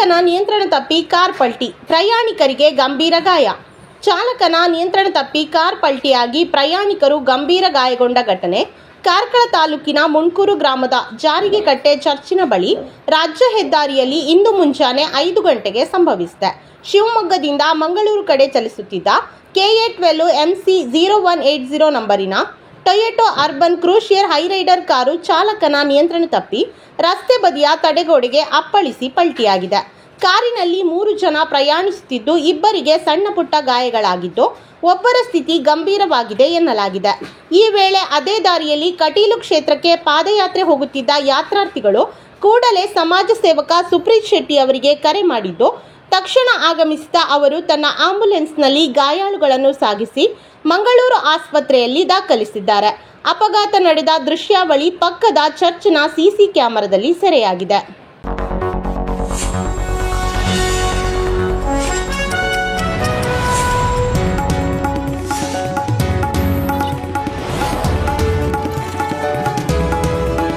ಚಾಲಕನ ನಿಯಂತ್ರಣ ತಪ್ಪಿ ಕಾರ್ ಪಲ್ಟಿ, ಪ್ರಯಾಣಿಕರಿಗೆ ಗಂಭೀರ ಗಾಯ. ಚಾಲಕನ ನಿಯಂತ್ರಣ ತಪ್ಪಿ ಕಾರ್ ಪಲ್ಟಿಯಾಗಿ ಪ್ರಯಾಣಿಕರು ಗಂಭೀರ ಗಾಯಗೊಂಡ ಘಟನೆ ಕಾರ್ಕಳ ತಾಲೂಕಿನ ಮುಣ್ಕೂರು ಗ್ರಾಮದ ಜಾರಿಗೆಕಟ್ಟೆ ಚರ್ಚಿನ ಬಳಿ ರಾಜ್ಯ ಹೆದ್ದಾರಿಯಲ್ಲಿ ಇಂದು ಮುಂಜಾನೆ 5 ಗಂಟೆಗೆ ಸಂಭವಿಸಿದೆ. ಶಿವಮೊಗ್ಗದಿಂದ ಮಂಗಳೂರು ಕಡೆ ಚಲಿಸುತ್ತಿದ್ದ KA12 MC 0180 ನಂಬರಿನ Toyota Urban Cruiser Hyryder car ಚಾಲಕನ ನಿಯಂತ್ರಣ ತಪ್ಪಿ ರಸ್ತೆ ಬದಿಯ ತಡೆಗೋಡೆಗೆ ಅಪ್ಪಳಿಸಿ ಪಲ್ಟಿಯಾಗಿದೆ. ಕಾರಿನಲ್ಲಿ 3 ಜನ ಪ್ರಯಾಣಿಸುತ್ತಿದ್ದು, ಇಬ್ಬರಿಗೆ ಸಣ್ಣ ಪುಟ್ಟ ಗಾಯಗಳಾಗಿದ್ದು, ಒಬ್ಬರ ಸ್ಥಿತಿ ಗಂಭೀರವಾಗಿದೆ ಎನ್ನಲಾಗಿದೆ. ಈ ವೇಳೆ ಅದೇ ದಾರಿಯಲ್ಲಿ ಕಟೀಲು ಕ್ಷೇತ್ರಕ್ಕೆ ಪಾದಯಾತ್ರೆ ಹೋಗುತ್ತಿದ್ದ ಯಾತ್ರಾರ್ಥಿಗಳು ಕೂಡಲೇ ಸಮಾಜ ಸೇವಕ ಸುಪ್ರೀತ್ ಶೆಟ್ಟಿ ಅವರಿಗೆ ಕರೆ ಮಾಡಿದ್ದು, ತಕ್ಷಣ ಆಗಮಿಸಿದ ಅವರು ತನ್ನ ಆಂಬ್ಯುಲೆನ್ಸ್ನಲ್ಲಿ ಗಾಯಾಳುಗಳನ್ನು ಸಾಗಿಸಿ ಮಂಗಳೂರು ಆಸ್ಪತ್ರೆಯಲ್ಲಿ ದಾಖಲಿಸಿದ್ದಾರೆ. ಅಪಘಾತ ನಡೆದ ದೃಶ್ಯಾವಳಿ ಪಕ್ಕದ ಚರ್ಚ್ನ CC ಕ್ಯಾಮೆರಾದಲ್ಲಿ ಸೆರೆಯಾಗಿದೆ.